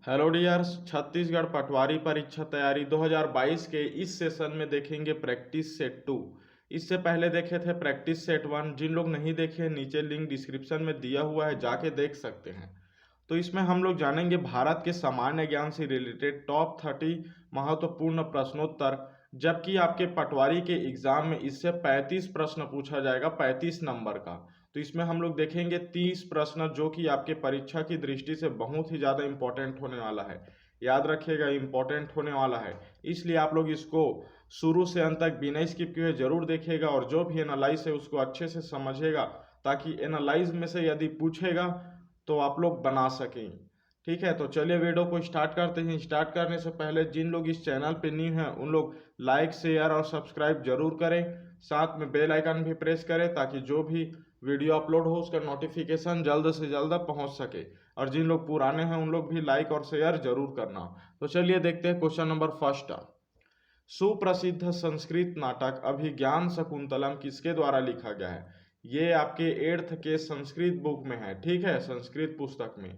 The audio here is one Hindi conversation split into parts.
हेलो डियर्स, छत्तीसगढ़ पटवारी परीक्षा तैयारी 2022 के इस सेशन में देखेंगे प्रैक्टिस सेट 2। इससे पहले देखे थे प्रैक्टिस सेट 1। जिन लोग नहीं देखे, नीचे लिंक डिस्क्रिप्शन में दिया हुआ है, जाके देख सकते हैं। तो इसमें हम लोग जानेंगे भारत के सामान्य ज्ञान से रिलेटेड टॉप 30 महत्वपूर्ण प्रश्नोत्तर। जबकि आपके पटवारी के एग्जाम में इससे 35 प्रश्न पूछा जाएगा, 35 नंबर का। तो इसमें हम लोग देखेंगे 30 प्रश्न, जो कि आपके परीक्षा की दृष्टि से बहुत ही ज़्यादा इंपॉर्टेंट होने वाला है। याद रखिएगा, इंपॉर्टेंट होने वाला है, इसलिए आप लोग इसको शुरू से अंत तक बिना स्किप किए जरूर देखिएगा और जो भी एनालाइज है उसको अच्छे से समझिएगा, ताकि एनालाइज में से यदि पूछेगा तो आप लोग बना सकें। ठीक है, तो चलिए वीडियो को स्टार्ट करते हैं। स्टार्ट करने से पहले जिन लोग इस चैनल पे न्यू हैं उन लोग लाइक, शेयर और सब्सक्राइब जरूर करें। साथ में बेल आइकन भी प्रेस करें, ताकि जो भी वीडियो अपलोड हो उसका नोटिफिकेशन जल्द से जल्द पहुंच सके। और जिन लोग पुराने हैं उन लोग भी लाइक और शेयर जरूर करना। तो चलिए देखते हैं क्वेश्चन नंबर फर्स्ट। सुप्रसिद्ध संस्कृत नाटक अभिज्ञान शकुंतलम किसके द्वारा लिखा गया है? ये आपके 8th के संस्कृत बुक में है। ठीक है, संस्कृत पुस्तक में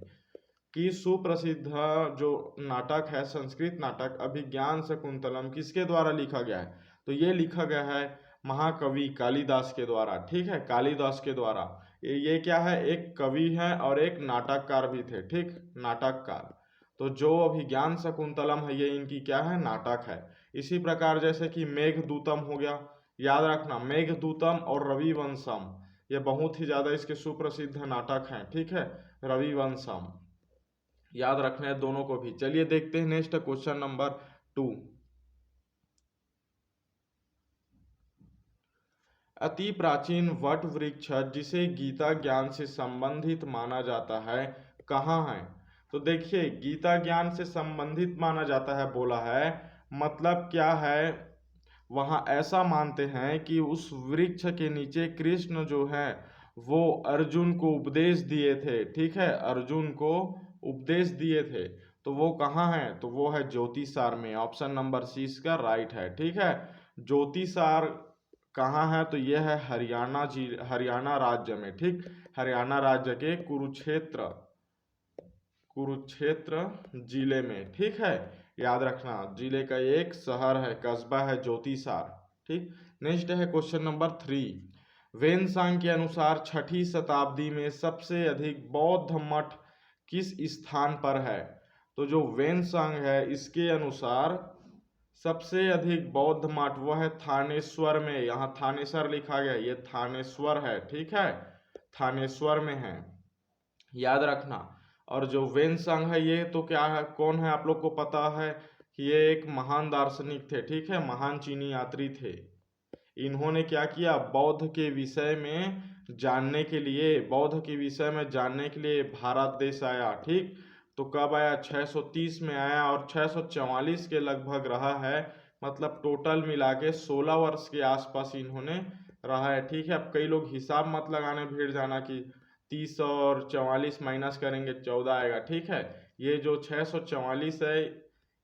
कि सुप्रसिद्ध जो नाटक है, संस्कृत नाटक अभिज्ञान शकुंतलम किसके द्वारा लिखा गया है? तो ये लिखा गया है महाकवि कालिदास के द्वारा। ठीक है, कालिदास के द्वारा। ये क्या है, एक कवि है और एक नाटककार भी थे। ठीक, नाटककार। तो जो अभिज्ञान शकुंतलम है ये इनकी क्या है, नाटक है। इसी प्रकार जैसे कि मेघदूतम हो गया, याद रखना, मेघदूतम और रविवंशम ये बहुत ही ज्यादा इसके सुप्रसिद्ध नाटक हैं। ठीक है, रविवंशम याद रखना है दोनों को भी। चलिए देखते हैं नेक्स्ट क्वेश्चन नंबर 2। अति प्राचीन वट वृक्ष जिसे गीता ज्ञान से संबंधित माना जाता है, कहाँ है? तो देखिए, गीता ज्ञान से संबंधित माना जाता है बोला है, मतलब क्या है, वहाँ ऐसा मानते हैं कि उस वृक्ष के नीचे कृष्ण जो है वो अर्जुन को उपदेश दिए थे। ठीक है, अर्जुन को उपदेश दिए थे। तो वो कहाँ है? तो वो है ज्योतिसार में। ऑप्शन नंबर सी इसका राइट है। ठीक है, ज्योतिसार कहाँ है? तो ये है हरियाणा राज्य में। ठीक, हरियाणा राज्य के कुरुक्षेत्र जिले में। ठीक है, याद रखना, जिले का एक शहर है, कस्बा है ज्योतिसार। ठीक, नेक्स्ट है क्वेश्चन नंबर 3। वेनसांग के अनुसार 6ठी शताब्दी में सबसे अधिक बौद्ध मठ किस स्थान पर है? तो जो वेनसांग है इसके अनुसार सबसे अधिक बौद्ध मठ वह है थानेश्वर में। यहाँ थानेश्वर लिखा गया, ये थानेश्वर है। ठीक है, थानेश्वर में है, याद रखना। और जो वेनसांग है ये तो क्या है, कौन है, आप लोग को पता है कि ये एक महान दार्शनिक थे। ठीक है, महान चीनी यात्री थे। इन्होंने क्या किया, बौद्ध के विषय में जानने के लिए, भारत देश आया। ठीक, तो कब आया? 630 में आया और 644 के लगभग रहा है। मतलब टोटल मिला के 16 वर्ष के आसपास इन्होंने रहा है। ठीक है, अब कई लोग हिसाब मत लगाने भीड़ जाना कि 30 और 44 माइनस करेंगे 14 आएगा। ठीक है, ये जो 644 है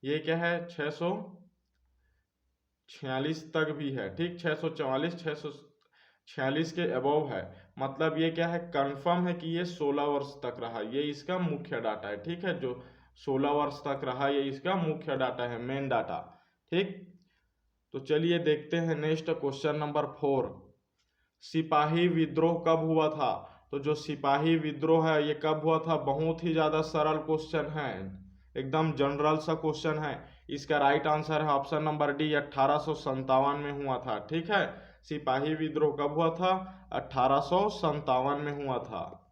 ये क्या है, 646 तक भी है। ठीक, 646 के अबव है। मतलब ये क्या है, कंफर्म है कि ये 16 वर्ष तक रहा। ये इसका मुख्य डाटा है। ठीक है, जो 16 वर्ष तक रहा ये इसका मुख्य डाटा है, मेन डाटा। ठीक, तो चलिए देखते हैं नेक्स्ट क्वेश्चन नंबर 4। सिपाही विद्रोह कब हुआ था? तो जो सिपाही विद्रोह है ये कब हुआ था? बहुत ही ज्यादा सरल क्वेश्चन है, एकदम जनरल सा क्वेश्चन है। इसका राइट आंसर है ऑप्शन नंबर डी, 1857 में हुआ था। ठीक है, सिपाही विद्रोह कब हुआ था? 1857 में हुआ था।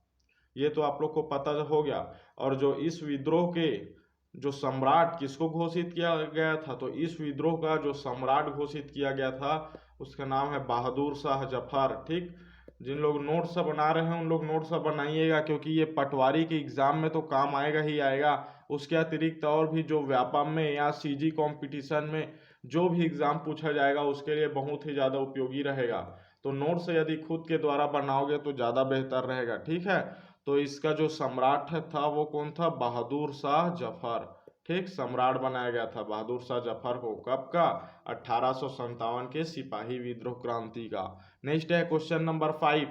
ये तो आप लोग को पता हो गया। और जो इस विद्रोह के जो सम्राट किसको घोषित किया गया था? तो इस विद्रोह का जो सम्राट घोषित किया गया था उसका नाम है बहादुर शाह जफर। ठीक, जिन लोग नोट्स बना रहे हैं उन लोग नोट्स बनाइएगा, क्योंकि ये पटवारी के एग्जाम में तो काम आएगा ही आएगा। उसके अतिरिक्त और भी जो व्यापम में या सीजी कंपटीशन में जो भी एग्जाम पूछा जाएगा उसके लिए बहुत ही ज़्यादा उपयोगी रहेगा। तो नोट्स यदि खुद के द्वारा बनाओगे तो ज़्यादा बेहतर रहेगा। ठीक है, तो इसका जो सम्राट था वो कौन था? बहादुर शाह जफर। ठीक, सम्राट बनाया गया था बहादुर शाह जफर को। कब का? 1857 के सिपाही विद्रोह क्रांति का। नेक्स्ट है क्वेश्चन नंबर 5।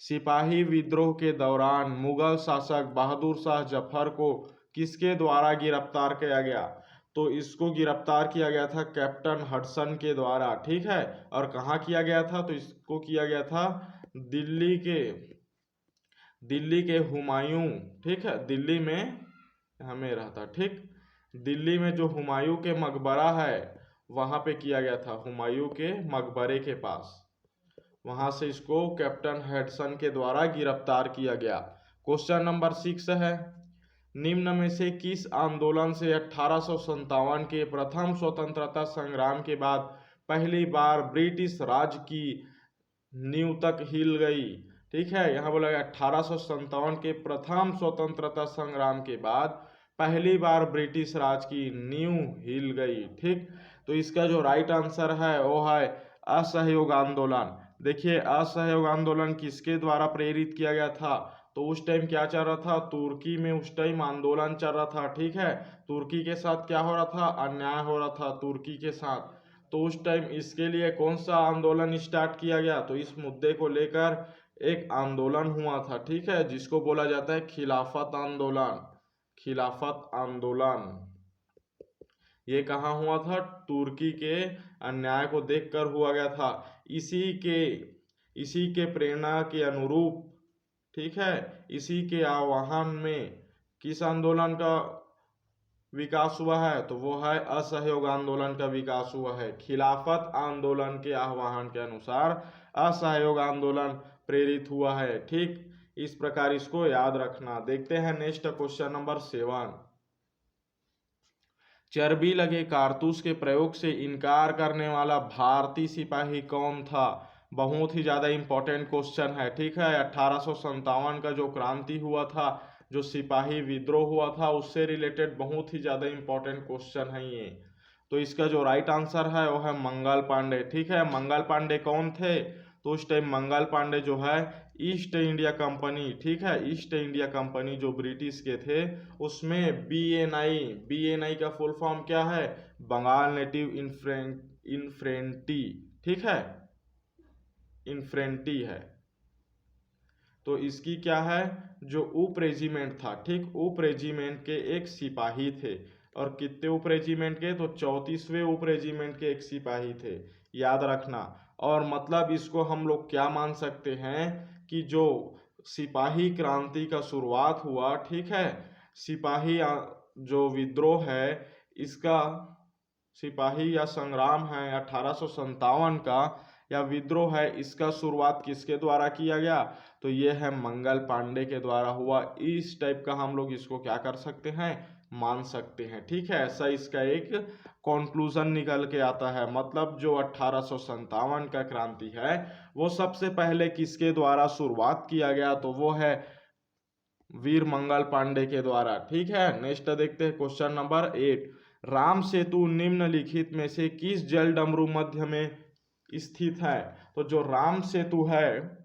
सिपाही विद्रोह के दौरान मुगल शासक बहादुर शाह जफर को किसके द्वारा गिरफ्तार किया गया? तो इसको गिरफ्तार किया गया था कैप्टन हडसन के द्वारा, ठीक है। और कहाँ किया गया था? तो इसको किया गया था दिल्ली के हुमायूं, ठीक है, दिल्ली में हमें रहता, ठीक, दिल्ली में जो हुमायूं के मकबरा है वहां पे किया गया था, हुमायूं के मकबरे के पास। वहां से इसको कैप्टन हेडसन के द्वारा गिरफ्तार किया गया। क्वेश्चन नंबर 6 है, निम्न में से किस आंदोलन से 1857 के प्रथम स्वतंत्रता संग्राम के बाद पहली बार ब्रिटिश राज की नींव तक हिल गई? ठीक है, यहाँ बोला गया 1857 के प्रथम स्वतंत्रता संग्राम के बाद पहली बार ब्रिटिश राज की नींव हिल गई, ठीक। तो इसका जो राइट आंसर है वो है असहयोग आंदोलन। देखिए, असहयोग आंदोलन किसके द्वारा प्रेरित किया गया था? तो उस टाइम क्या चल रहा था? तुर्की में उस टाइम आंदोलन चल रहा था, ठीक है। तुर्की के साथ क्या हो रहा था? अन्याय हो रहा था तुर्की के साथ। तो उस टाइम इसके लिए कौन सा आंदोलन स्टार्ट किया गया? तो इस मुद्दे को लेकर एक आंदोलन हुआ था, ठीक है, जिसको बोला जाता है खिलाफत आंदोलन। खिलाफत आंदोलन ये कहाँ हुआ था? तुर्की के अन्याय को देखकर हुआ गया था। इसी के प्रेरणा के अनुरूप, ठीक है, इसी के आह्वान में किस आंदोलन का विकास हुआ है? तो वो है असहयोग आंदोलन का विकास हुआ है। खिलाफत आंदोलन के आह्वान के अनुसार असहयोग आंदोलन प्रेरित हुआ है, ठीक। इस प्रकार इसको याद रखना। देखते हैं नेक्स्ट क्वेश्चन नंबर 7। चर्बी लगे कारतूस के प्रयोग से इनकार करने वाला भारतीय सिपाही कौन था? बहुत ही ज्यादा इंपॉर्टेंट क्वेश्चन है, ठीक है। 1857 का जो क्रांति हुआ था, जो सिपाही विद्रोह हुआ था, उससे रिलेटेड बहुत ही ज्यादा इंपॉर्टेंट क्वेश्चन है ये। तो इसका जो राइट आंसर है वो है मंगल पांडे, ठीक है। मंगल पांडे कौन थे? तो उस टाइम मंगल पांडे जो है ईस्ट इंडिया कंपनी, ठीक है, ईस्ट इंडिया कंपनी जो ब्रिटिश के थे उसमें बीएनआई का फुल फॉर्म क्या है? बंगाल नेटिव इन्फ्रेंटी, ठीक है, इन्फ्रेंटी है। तो इसकी क्या है? जो उप रेजिमेंट था, ठीक, उप रेजिमेंट के एक सिपाही थे। और कितने उप रेजिमेंट के? तो 34वें उप रेजिमेंट के एक सिपाही थे, याद रखना। और मतलब इसको हम लोग क्या मान सकते हैं कि जो सिपाही क्रांति का शुरुआत हुआ, ठीक है, जो विद्रोह है इसका, सिपाही या संग्राम है 1857 का, या विद्रोह है, इसका शुरुआत किसके द्वारा किया गया? तो ये है मंगल पांडे के द्वारा हुआ। इस टाइप का हम लोग इसको क्या कर सकते हैं? मान सकते हैं, ठीक है। ऐसा इसका एक कंक्लूजन निकल के आता है। मतलब जो 1857 का क्रांति है वो सबसे पहले किसके द्वारा शुरुआत किया गया? तो वो है वीर मंगल पांडे के द्वारा, ठीक है। नेक्स्ट देखते हैं क्वेश्चन नंबर 8। राम सेतु निम्नलिखित में से किस जलडमरू मध्य में स्थित है? तो जो राम सेतु है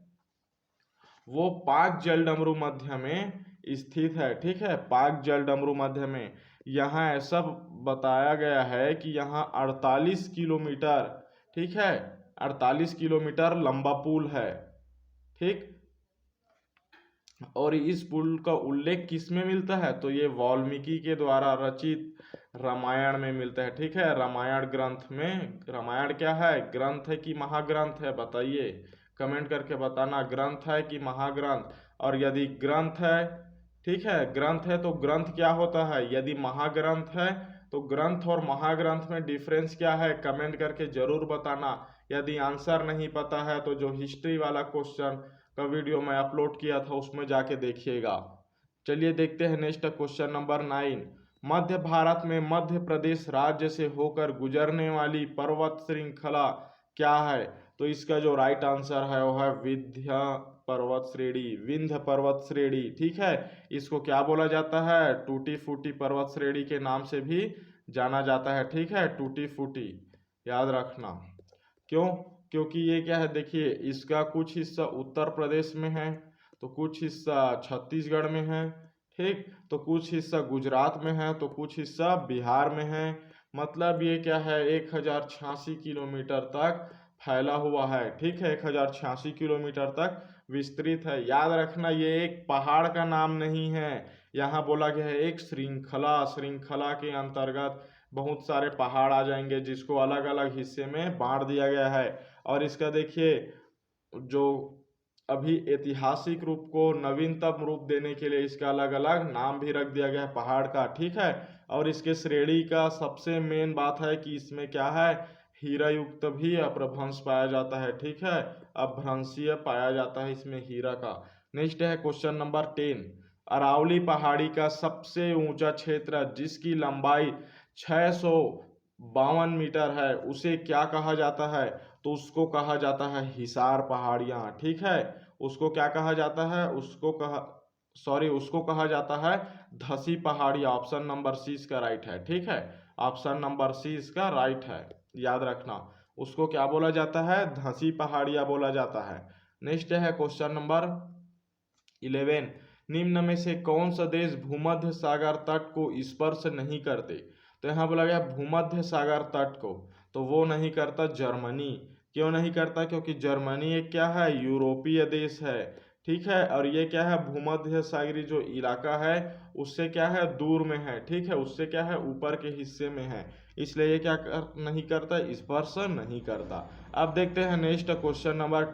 वो पाक जलडमरू मध्य में स्थित है, ठीक है, पाक जलडमरू मध्य में। यहाँ ऐसा बताया गया है कि यहाँ 48 किलोमीटर, ठीक है, 48 किलोमीटर लंबा पुल है, ठीक। और इस पुल का उल्लेख किस में मिलता है? तो ये वाल्मीकि के द्वारा रचित रामायण में मिलता है, ठीक है, रामायण ग्रंथ में। रामायण क्या है? ग्रंथ है कि महाग्रंथ है? बताइए, कमेंट करके बताना, ग्रंथ है कि महाग्रंथ। और यदि ग्रंथ है, ठीक है, ग्रंथ है तो ग्रंथ क्या होता है? यदि महाग्रंथ है तो ग्रंथ और महाग्रंथ में डिफरेंस क्या है? कमेंट करके जरूर बताना। यदि आंसर नहीं पता है तो जो हिस्ट्री वाला क्वेश्चन का वीडियो मैं अपलोड किया था उसमें जाके देखिएगा। चलिए देखते हैं नेक्स्ट क्वेश्चन नंबर 9। मध्य भारत में मध्य प्रदेश राज्य से होकर गुजरने वाली पर्वत श्रृंखला क्या है? तो इसका जो राइट आंसर है वो है विंध्य पर्वत श्रेणी, ठीक है। इसको क्या बोला जाता है? टूटी फूटी पर्वत श्रेणी के नाम से भी जाना जाता है, ठीक है, टूटी फूटी, याद रखना। क्यों? क्योंकि ये क्या है, देखिए, इसका कुछ हिस्सा उत्तर प्रदेश में है, तो कुछ हिस्सा छत्तीसगढ़ में है, ठीक, तो कुछ हिस्सा गुजरात में है, तो कुछ हिस्सा बिहार में है। मतलब ये क्या है, 1086 किलोमीटर तक फैला हुआ है, ठीक है, 1086 किलोमीटर तक विस्तृत है। याद रखना, ये एक पहाड़ का नाम नहीं है, यहाँ बोला गया है एक श्रृंखला, श्रृंखला के अंतर्गत बहुत सारे पहाड़ आ जाएंगे जिसको अलग अलग हिस्से में बांट दिया गया है। और इसका देखिए जो अभी ऐतिहासिक रूप को नवीनतम रूप देने के लिए इसका अलग अलग नाम भी रख दिया गया है पहाड़ का, ठीक है। और इसके श्रेणी का सबसे मेन बात है कि इसमें क्या है, हीरा युक्त भी अप्रभ्रंश पाया जाता है, ठीक है, अभ्रंशीय पाया जाता है इसमें हीरा का। नेक्स्ट है क्वेश्चन नंबर 10, अरावली पहाड़ी का सबसे ऊंचा क्षेत्र जिसकी लंबाई 652 मीटर है उसे क्या कहा जाता है? तो उसको कहा जाता है हिसार पहाड़ियाँ, ठीक है। उसको क्या कहा जाता है? उसको कहा जाता है धसी पहाड़ियाँ। ऑप्शन नंबर सी इसका राइट है, ठीक है। ऑप्शन नंबर सी इसका राइट है, याद रखना। उसको क्या बोला जाता है? धसी पहाड़ियाँ बोला जाता है। नेक्स्ट है क्वेश्चन नंबर 11, निम्न में से कौन सा देश भूमध्य सागर तट को स्पर्श नहीं करते? तो यहाँ बोला गया भूमध्य सागर तट को, तो वो नहीं करता जर्मनी। क्यों नहीं करता? क्योंकि जर्मनी एक क्या है, यूरोपीय देश है, ठीक है। और ये क्या है, भूमध्य सागरीय जो इलाका है उससे क्या है, दूर में है, ठीक है, उससे क्या है, ऊपर के हिस्से में है, इसलिए ये क्या नहीं करता, स्पर्श नहीं करता। अब देखते हैं next question number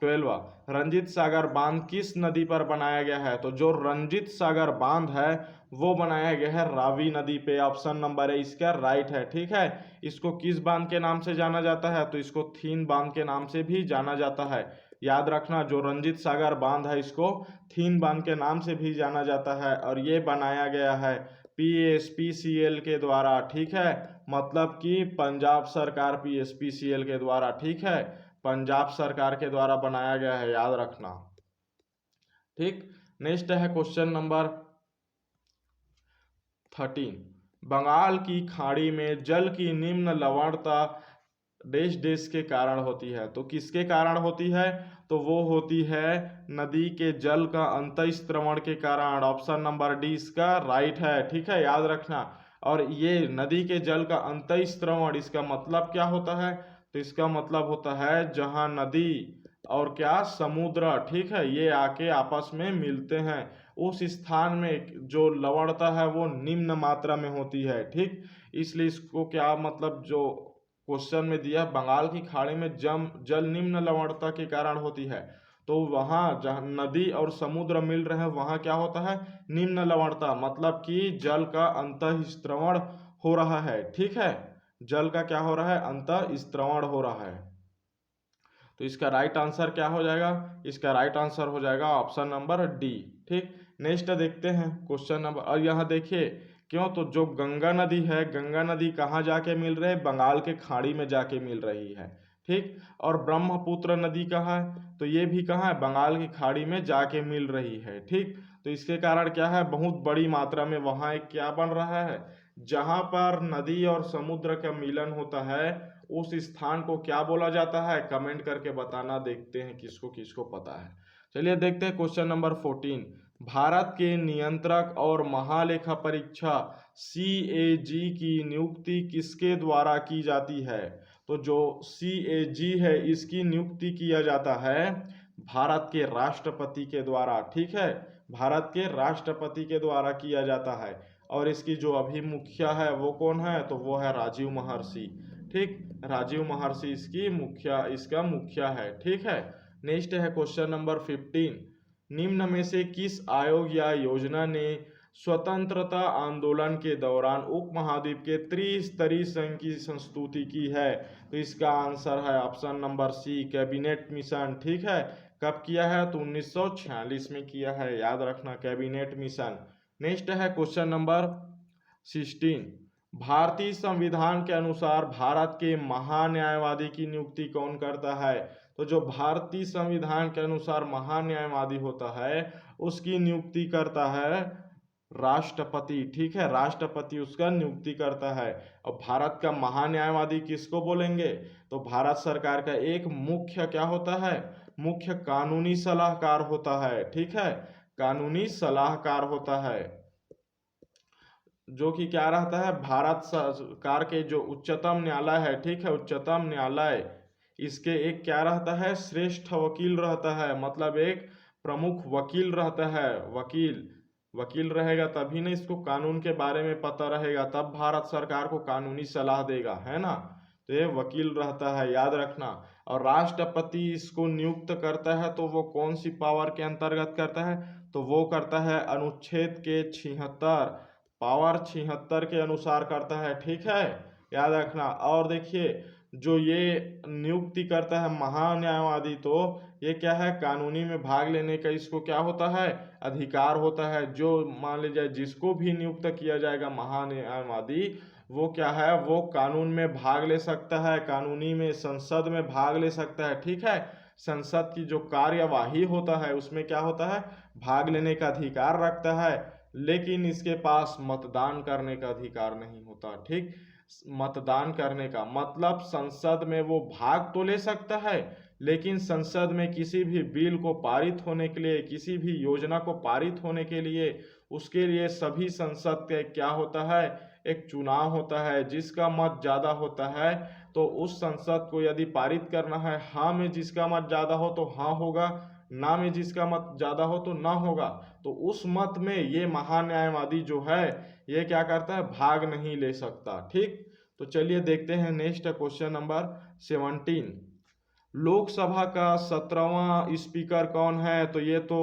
12, Ranjit Sagar बांध किस नदी पर बनाया गया है? तो जो रंजीत सागर बांध है वो बनाया गया है रावी नदी पे। ऑप्शन नंबर है इसका राइट है, ठीक है। इसको किस बांध के नाम से जाना जाता है? तो इसको थीन बांध के नाम से भी जाना जाता है। याद रखना, जो रंजीत सागर बांध है इसको थीन बांध के नाम से भी जाना जाता है। और ये बनाया गया है PSPCL के द्वारा, ठीक है, मतलब कि पंजाब सरकार PSPCL के द्वारा, ठीक है, पंजाब सरकार के द्वारा बनाया गया है, याद रखना, ठीक। नेक्स्ट है क्वेश्चन नंबर 13, बंगाल की खाड़ी में जल की निम्न लवणता देश देश के कारण होती है। तो किसके कारण होती है? तो वो होती है नदी के जल का अंतःस्त्रवण के कारण। ऑप्शन नंबर डी इसका राइट है, ठीक है, याद रखना। और ये नदी के जल का अंतःस्त्रवण, इसका मतलब क्या होता है? तो इसका मतलब होता है जहाँ नदी और क्या समुद्र, ठीक है, ये आके आपस में मिलते हैं उस स्थान में जो लवणता है वो निम्न मात्रा में होती है, ठीक। इसलिए इसको क्या मतलब जो क्वेश्चन में दिया, बंगाल की खाड़ी में जल निम्न लवणता के कारण होती है, तो वहाँ जहाँ नदी और समुद्र मिल रहे हैं वहाँ क्या होता है, निम्न लवणता, मतलब कि जल का अंतःस्त्रवण हो रहा है, ठीक है, जल का क्या हो रहा है, अंतःस्त्रवण हो रहा है। तो इसका राइट आंसर क्या हो जाएगा? इसका राइट आंसर हो जाएगा ऑप्शन नंबर डी, ठीक। नेक्स्ट देखते हैं क्वेश्चन नंबर, और यहाँ देखिए क्यों, तो जो गंगा नदी है, गंगा नदी कहाँ जाके मिल रही है? बंगाल के खाड़ी में जाके मिल रही है, ठीक। और ब्रह्मपुत्र नदी कहाँ है? तो ये भी कहाँ है? बंगाल की खाड़ी में जाके मिल रही है, ठीक। तो इसके कारण क्या है, बहुत बड़ी मात्रा में वहाँ एक क्या बन रहा है, जहाँ पर नदी और समुद्र का मिलन होता है उस स्थान को क्या बोला जाता है? कमेंट करके बताना, देखते हैं किसको किसको पता है। चलिए देखते हैं क्वेश्चन नंबर 14, भारत के नियंत्रक और महालेखा परीक्षा CAG की नियुक्ति किसके द्वारा की जाती है? तो जो CAG है इसकी नियुक्ति किया जाता है भारत के राष्ट्रपति के द्वारा, ठीक है, भारत के राष्ट्रपति के द्वारा किया जाता है। और इसकी जो अभी मुखिया है वो कौन है? तो वो है राजीव महर्षि, ठीक, राजीव महर्षि इसका मुखिया है, ठीक है। नेक्स्ट है क्वेश्चन नंबर 15, निम्न में से किस आयोग या योजना ने स्वतंत्रता आंदोलन के दौरान उपमहाद्वीप के त्रिस्तरीय संघ की संस्तुति की है? तो इसका आंसर है option number C, cabinet mission, ठीक है। कब किया है? तो 1946 में किया है, याद रखना, कैबिनेट मिशन। नेक्स्ट है क्वेश्चन नंबर 16, भारतीय संविधान के अनुसार भारत के महान्यायवादी की नियुक्ति कौन करता है? तो जो भारतीय संविधान के अनुसार महान्यायवादी होता है उसकी नियुक्ति करता है राष्ट्रपति, ठीक है, राष्ट्रपति उसका नियुक्ति करता है। और भारत का महान्यायवादी किसको बोलेंगे? तो भारत सरकार का एक मुख्य क्या होता है, मुख्य कानूनी सलाहकार होता है, ठीक है, कानूनी सलाहकार होता है, जो कि क्या रहता है, भारत सरकार के जो उच्चतम न्यायालय है, ठीक है, उच्चतम न्यायालय इसके एक क्या रहता है, श्रेष्ठ वकील रहता है, मतलब एक प्रमुख वकील रहता है, वकील, वकील रहेगा तभी ना इसको कानून के बारे में पता रहेगा, तब भारत सरकार को कानूनी सलाह देगा, है ना। तो ये वकील रहता है, याद रखना। और राष्ट्रपति इसको नियुक्त करता है तो वो कौन सी पावर के अंतर्गत करता है, तो वो करता है अनुच्छेद के 76 पावर 76 के अनुसार करता है, ठीक है, याद रखना। और देखिए जो ये नियुक्ति करता है महान्यायवादी, तो ये क्या है, कानूनी में भाग लेने का इसको क्या होता है, अधिकार होता है। जो मान लीजिए जिसको भी नियुक्त किया जाएगा महान्यायवादी, वो क्या है, वो कानून में भाग ले सकता है, कानूनी में संसद में भाग ले सकता है, ठीक है। संसद की जो कार्यवाही होता है उसमें क्या होता है, भाग लेने का अधिकार रखता है, लेकिन इसके पास मतदान करने का अधिकार नहीं होता, ठीक। मतदान करने का मतलब संसद में वो भाग तो ले सकता है, लेकिन संसद में किसी भी बिल को पारित होने के लिए, किसी भी योजना को पारित होने के लिए, उसके लिए सभी संसद के क्या होता है, एक चुनाव होता है। जिसका मत ज़्यादा होता है तो उस संसद को यदि पारित करना है, हाँ में जिसका मत ज़्यादा हो तो हाँ होगा, ना में जिसका मत ज़्यादा हो तो ना होगा। तो उस मत में ये महान्यायवादी जो है ये क्या करता है, भाग नहीं ले सकता, ठीक। तो चलिए देखते हैं नेक्स्ट क्वेश्चन नंबर 17। लोकसभा का 17वां स्पीकर कौन है, तो ये तो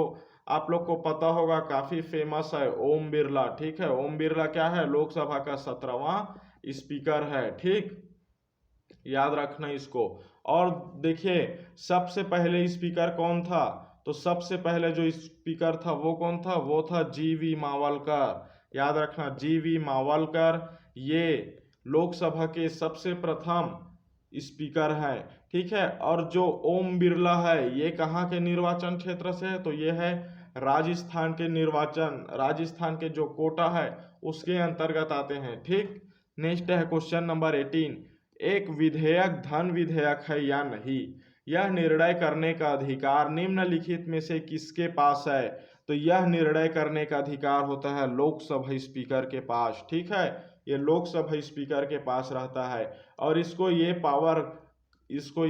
आप लोग को पता होगा, काफी फेमस है, ओम बिरला, ठीक है। ओम बिरला क्या है, लोकसभा का 17वां स्पीकर है, ठीक, याद रखना इसको। और देखिए सबसे पहले स्पीकर कौन था, तो सबसे पहले जो स्पीकर था वो कौन था, वो था जीवी मावलकर, याद रखना, जीवी मावलकर ये लोकसभा के सबसे प्रथम स्पीकर है, ठीक है। और जो ओम बिरला है ये कहाँ के निर्वाचन क्षेत्र से है, तो ये है राजस्थान के निर्वाचन, राजस्थान के जो कोटा है उसके अंतर्गत आते हैं, ठीक। नेक्स्ट है क्वेश्चन नंबर 18। एक विधेयक धन विधेयक है या नहीं, यह निर्णय करने का अधिकार निम्नलिखित में से किसके पास है, तो यह निर्णय करने का अधिकार होता है लोकसभा स्पीकर के पास, ठीक है। ये लोकसभा स्पीकर के पास रहता है। और इसको ये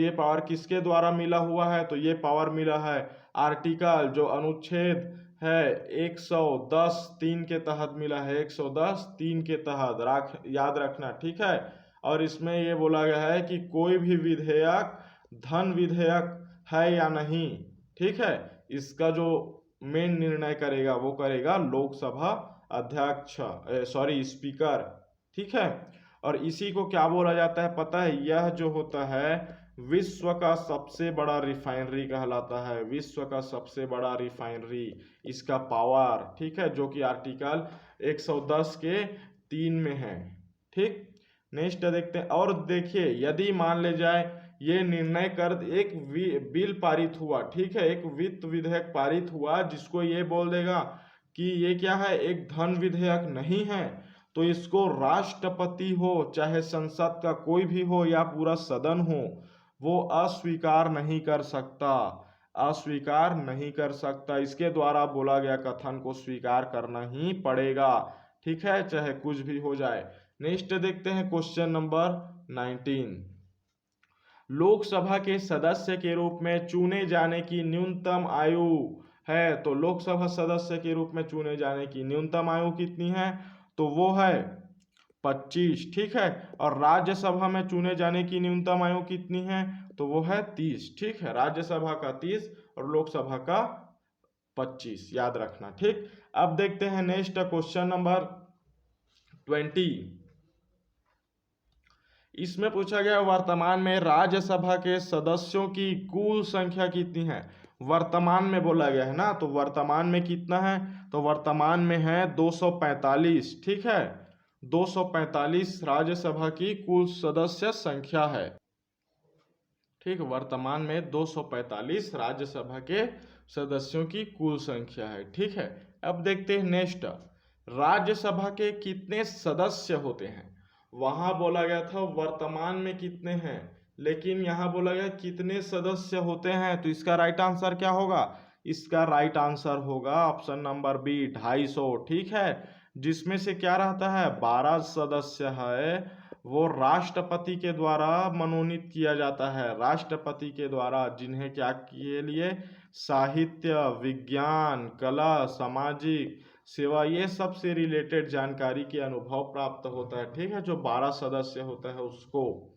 पावर किसके द्वारा मिला हुआ है, तो ये पावर मिला है आर्टिकल जो अनुच्छेद है 110(3) के तहत मिला है, 110(3) के तहत याद रखना, ठीक है। और इसमें ये बोला गया है कि कोई भी विधेयक धन विधेयक है या नहीं, ठीक है, इसका जो मेन निर्णय करेगा वो करेगा लोकसभा अध्यक्ष, सॉरी स्पीकर, ठीक है। और इसी को क्या बोला जाता है पता है, यह जो होता है विश्व का सबसे बड़ा रिफाइनरी कहलाता है, विश्व का सबसे बड़ा रिफाइनरी, इसका पावर, ठीक है, जो कि आर्टिकल 110 के 3 में है, ठीक। नेक्स्ट देखते हैं। और देखिए यदि मान ले जाए ये निर्णय कर एक बिल पारित हुआ, ठीक है, एक वित्त विधेयक पारित हुआ जिसको ये बोल देगा कि ये क्या है, एक धन विधेयक नहीं है, तो इसको राष्ट्रपति हो चाहे संसद का कोई भी हो या पूरा सदन हो, वो अस्वीकार नहीं कर सकता, अस्वीकार नहीं कर सकता। इसके द्वारा बोला गया कथन को स्वीकार करना ही पड़ेगा, ठीक है, चाहे कुछ भी हो जाए। नेक्स्ट देखते हैं क्वेश्चन नंबर 19। लोकसभा के सदस्य के रूप में चुने जाने की न्यूनतम आयु है, तो लोकसभा सदस्य के रूप में चुने जाने की न्यूनतम आयु कितनी है, तो वो है 25, ठीक है। और राज्यसभा में चुने जाने की न्यूनतम आयु कितनी है, तो वो है 30, ठीक है, राज्यसभा का 30 और लोकसभा का 25, याद रखना, ठीक। अब देखते हैं नेक्स्ट क्वेश्चन नंबर 20। इसमें पूछा गया वर्तमान में राज्यसभा के सदस्यों की कुल संख्या कितनी है, वर्तमान में बोला गया है ना, तो वर्तमान में कितना है, तो वर्तमान में है 245, ठीक है, 245 राज्यसभा की कुल सदस्य संख्या है, ठीक, वर्तमान में 245 राज्यसभा के सदस्यों की कुल संख्या है, ठीक है। अब देखते हैं नेक्स्ट, राज्यसभा के कितने सदस्य होते हैं, वहां बोला गया था वर्तमान में कितने हैं, लेकिन यहां बोला गया कितने सदस्य होते हैं, तो इसका राइट आंसर क्या होगा, इसका राइट आंसर होगा ऑप्शन नंबर बी 250, ठीक है। जिसमें से क्या रहता है 12 सदस्य है वो राष्ट्रपति के द्वारा मनोनीत किया जाता है, राष्ट्रपति के द्वारा, जिन्हें क्या के लिए साहित्य, विज्ञान, कला, सामाजिक, सेवा, ये सबसे रिलेटेड जानकारी के अनुभव प्राप्त होता है, ठीक है, जो 12 सदस्य होता है उसको।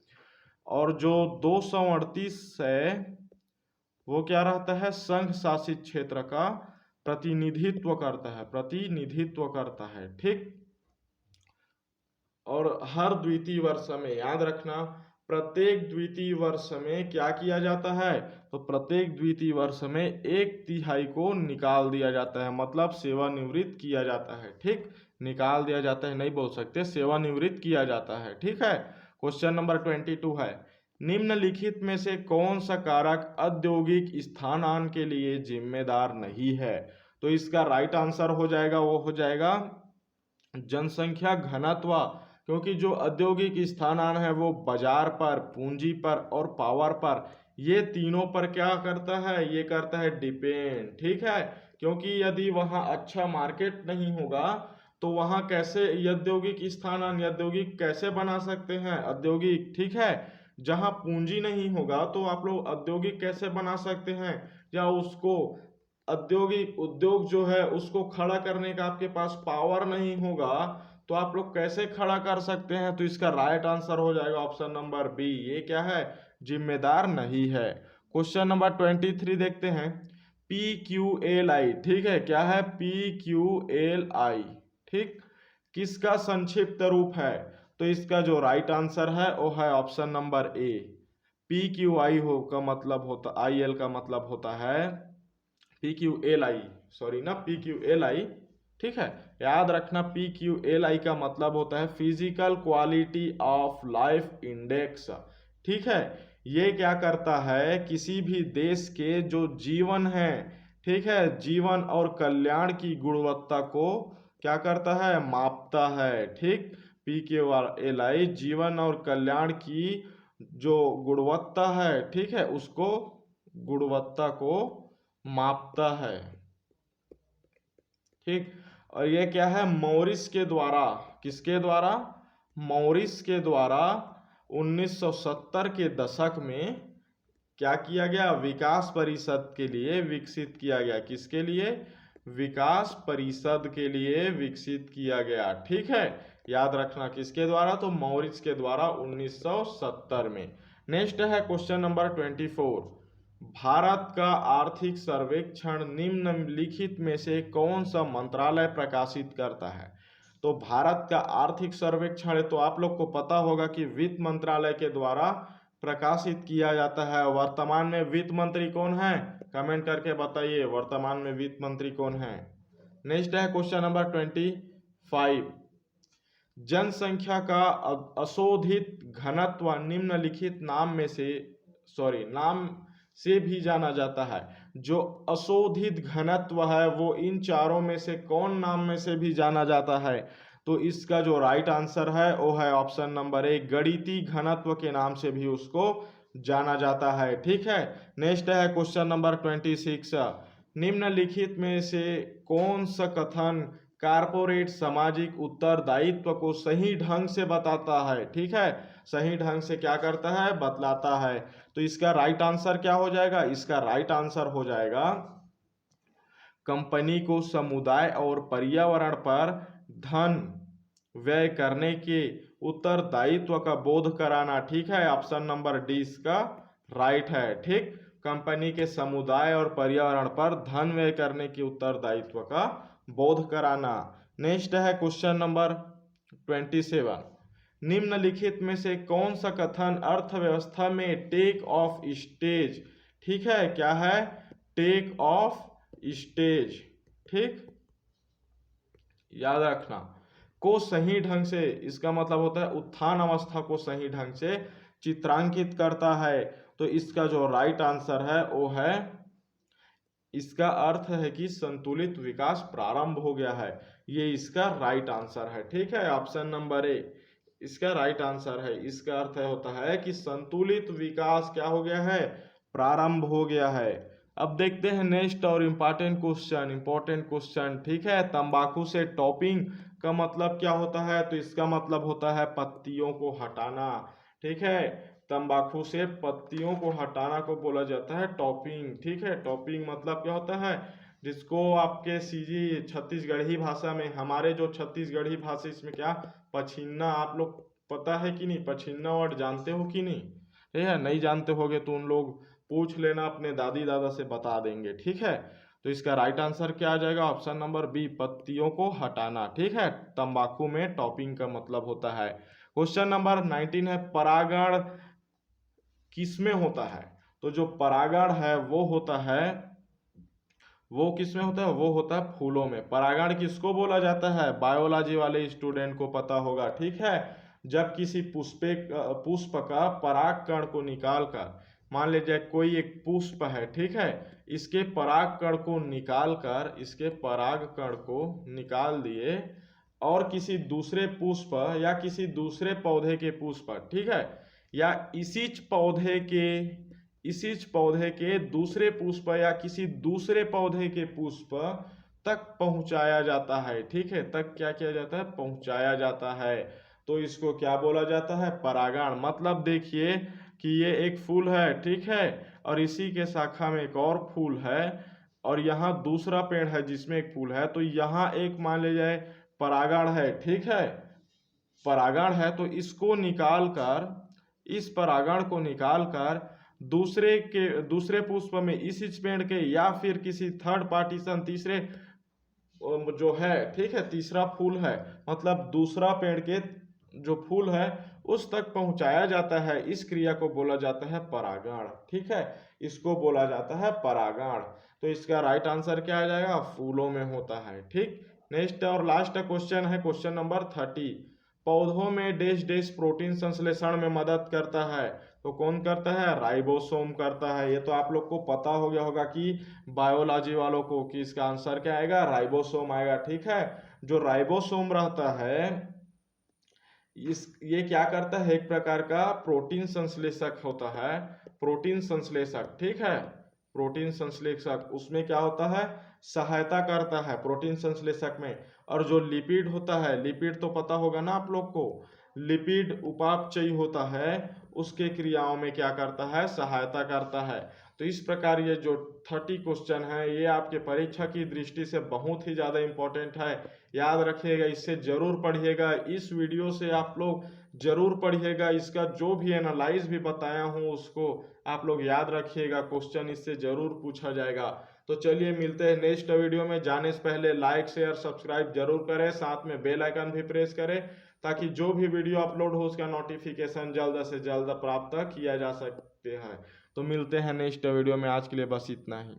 और जो 238 है वो क्या रहता है, संघ शासित क्षेत्र का प्रतिनिधित्व करता है, ठीक। और हर द्वितीय वर्ष में याद रखना, प्रत्येक द्वितीय वर्ष में क्या किया जाता है, तो प्रत्येक द्वितीय वर्ष में 1/3 को निकाल दिया जाता है, मतलब सेवानिवृत्त किया जाता है, ठीक। निकाल दिया जाता है नहीं बोल सकते, सेवानिवृत्त किया जाता है, ठीक है। क्वेश्चन नंबर 22 है, निम्नलिखित में से कौन सा कारक औद्योगिक स्थानांतरण के लिए जिम्मेदार नहीं है, तो इसका राइट आंसर हो जाएगा, वो हो जाएगा जनसंख्या घनत्व, क्योंकि जो औद्योगिक स्थानांतरण है वो बाजार पर, पूंजी पर और पावर पर, ये तीनों पर क्या करता है, ये करता है डिपेंड, ठीक है। क्योंकि यदि वहाँ अच्छा मार्केट नहीं होगा तो वहाँ कैसे औद्योगिक स्थानांतरण, औद्योगिक कैसे बना सकते हैं औद्योगिक, ठीक है। जहाँ पूंजी नहीं होगा तो आप लोग औद्योगिक कैसे बना सकते हैं, या उसको औद्योगिक उद्योग जो है उसको खड़ा करने का आपके पास पावर नहीं होगा तो आप लोग कैसे खड़ा कर सकते हैं, तो इसका राइट आंसर हो जाएगा ऑप्शन नंबर बी, ये क्या है, जिम्मेदार नहीं है। क्वेश्चन नंबर 23 देखते हैं, PQLI, ठीक है, क्या है PQLI, ठीक, किसका संक्षिप्त रूप है, तो इसका जो राइट आंसर है वो है ऑप्शन नंबर ए। PQI हो का मतलब होता, IL का मतलब होता है PQLI, सॉरी ना PQLI, ठीक है, याद रखना PQLI का मतलब होता है physical quality of life index, ठीक है। ये क्या करता है, किसी भी देश के जो जीवन है, ठीक है, जीवन और कल्याण की गुणवत्ता को क्या करता है, मापता है, ठीक। PQLI जीवन और कल्याण की जो गुणवत्ता है, ठीक है, उसको गुणवत्ता को मापता है, ठीक। और ये क्या है, मॉरिस के द्वारा, किसके द्वारा, मॉरिस के द्वारा 1970 के दशक में क्या किया गया, विकास परिषद के लिए विकसित किया गया, किसके लिए, विकास परिषद के लिए विकसित किया गया, ठीक है। याद रखना किसके द्वारा, तो मॉरिस के द्वारा 1970 में। नेक्स्ट है क्वेश्चन नंबर 24, भारत का आर्थिक सर्वेक्षण निम्नलिखित में से कौन सा मंत्रालय प्रकाशित करता है, तो भारत का आर्थिक सर्वेक्षण है तो आप लोग को पता होगा कि वित्त मंत्रालय के द्वारा प्रकाशित किया जाता है। वर्तमान में वित्त मंत्री कौन है, कमेंट करके बताइए वर्तमान में वित्त मंत्री कौन है। नेक्स्ट है क्वेश्चन नंबर 25, जनसंख्या का अशोधित घनत्व निम्नलिखित नाम से भी जाना जाता है। जो अशोधित घनत्व है वो इन चारों में से कौन नाम में से भी जाना जाता है, तो इसका जो राइट आंसर है वो है ऑप्शन नंबर ए, गणितीय घनत्व के नाम से भी उसको जाना जाता है, ठीक है। नेक्स्ट है क्वेश्चन नंबर 26, निम्नलिखित में से कौन सा कथन कारपोरेट सामाजिक उत्तरदायित्व को सही ढंग से बताता है, ठीक है, सही ढंग से क्या करता है, बतलाता है, तो इसका राइट आंसर क्या हो जाएगा, इसका राइट आंसर हो जाएगा कंपनी को समुदाय और पर्यावरण पर धन व्यय करने के उत्तरदायित्व का बोध कराना, ठीक है, ऑप्शन नंबर डी इसका राइट है, ठीक। कंपनी के समुदाय और पर्यावरण पर धन व्यय करने के उत्तरदायित्व का बोध कराना। नेक्स्ट है क्वेश्चन नंबर 27, निम्नलिखित में से कौन सा कथन अर्थव्यवस्था में टेक ऑफ स्टेज, ठीक है, क्या है, टेक ऑफ स्टेज, ठीक, याद रखना, को सही ढंग से, इसका मतलब होता है उत्थान अवस्था को सही ढंग से चित्रांकित करता है, तो इसका जो राइट आंसर है वो है, इसका अर्थ है कि संतुलित विकास प्रारंभ हो गया है, ये इसका राइट आंसर है, ठीक है, ऑप्शन नंबर ए इसका राइट आंसर है। इसका अर्थ होता है कि संतुलित विकास क्या हो गया है, प्रारंभ हो गया है। अब देखते हैं नेक्स्ट और इंपॉर्टेंट क्वेश्चन, ठीक है, तंबाकू से टॉपिंग का मतलब क्या होता है, तो इसका मतलब होता है पत्तियों को हटाना, ठीक है, तंबाकू से पत्तियों को हटाना को बोला जाता है टॉपिंग, ठीक है, टॉपिंग मतलब क्या होता है, जिसको आपके सीजी छत्तीसगढ़ी भाषा में, हमारे जो छत्तीसगढ़ी भाषा इसमें क्या पछिन्ना, आप लोग पता है कि नहीं, पछिन्ना वर्ड जानते हो कि नहीं? ठीक है, नहीं जानते होगे तो उन लोग पूछ लेना, अपने दादी दादा से बता देंगे। ठीक है, तो इसका राइट आंसर क्या आ जाएगा? ऑप्शन नंबर बी, पत्तियों को हटाना। ठीक है, तंबाकू में टॉपिंग का मतलब होता है। क्वेश्चन नंबर 19 है, परागण किसमें होता है? तो जो परागण है वो होता है, वो किसमें होता है? वो होता है फूलों में। परागण किसको बोला जाता है? बायोलॉजी वाले स्टूडेंट को पता होगा। ठीक है, जब किसी पुष्प का पराग कण को निकाल कर, मान लीजिए कोई एक पुष्प है, ठीक है, इसके पराग कण को निकाल कर, इसके पराग कण को निकाल दिए और किसी दूसरे पुष्प या किसी दूसरे पौधे के पुष्प, ठीक है, या इसी पौधे के दूसरे पुष्प या किसी दूसरे पौधे के पुष्प तक पहुंचाया जाता है। ठीक है, तक क्या किया जाता है? पहुंचाया जाता है। तो इसको क्या बोला जाता है? परागण। मतलब देखिए कि ये एक फूल है, ठीक है, और इसी के शाखा में एक और फूल है, और यहाँ दूसरा पेड़ है जिसमें एक फूल है, तो यहाँ एक मान लीजिए परागण है। ठीक है, परागण है, तो इसको निकाल कर, इस परागण को निकाल कर दूसरे पुष्प में इस पेड़ के या फिर किसी थर्ड पार्टीशन, तीसरे जो है, ठीक है, तीसरा फूल है, मतलब दूसरा पेड़ के जो फूल है उस तक पहुंचाया जाता है। इस क्रिया को बोला जाता है परागण। ठीक है, इसको बोला जाता है परागण। तो इसका राइट आंसर क्या आ जाएगा? फूलों में होता है। ठीक, नेक्स्ट और लास्ट क्वेश्चन है, क्वेश्चन नंबर 30। पौधों में डैश डैश प्रोटीन संश्लेषण में मदद करता है। तो कौन करता है? राइबोसोम करता है। ये तो आप लोग को पता हो गया होगा कि बायोलॉजी वालों को, कि इसका आंसर क्या आएगा? राइबोसोम आएगा। ठीक है, जो राइबोसोम रहता है ये क्या करता है? एक प्रकार का प्रोटीन संश्लेषक होता है, प्रोटीन संश्लेषक। ठीक है, प्रोटीन संश्लेषक, उसमें क्या होता है? सहायता करता है प्रोटीन संश्लेषक में। और जो लिपिड होता है, लिपिड तो पता होगा ना आप लोग को, लिपिड उपापचयी होता है, उसके क्रियाओं में क्या करता है? सहायता करता है। तो इस प्रकार ये जो 30 क्वेश्चन है ये आपके परीक्षा की दृष्टि से बहुत ही ज़्यादा इम्पोर्टेंट है। याद रखिएगा, इससे ज़रूर पढ़िएगा, इस वीडियो से आप लोग ज़रूर पढ़िएगा। इसका जो भी एनालाइज भी बताया हूँ उसको आप लोग याद रखिएगा, क्वेश्चन इससे ज़रूर पूछा जाएगा। तो चलिए मिलते हैं नेक्स्ट वीडियो में। जाने से पहले लाइक शेयर सब्सक्राइब जरूर करें, साथ में बेल आइकन भी प्रेस करें, ताकि जो भी वीडियो अपलोड हो उसका नोटिफिकेशन जल्द से जल्द प्राप्त किया जा सकते हैं। तो मिलते हैं नेक्स्ट वीडियो में, आज के लिए बस इतना ही।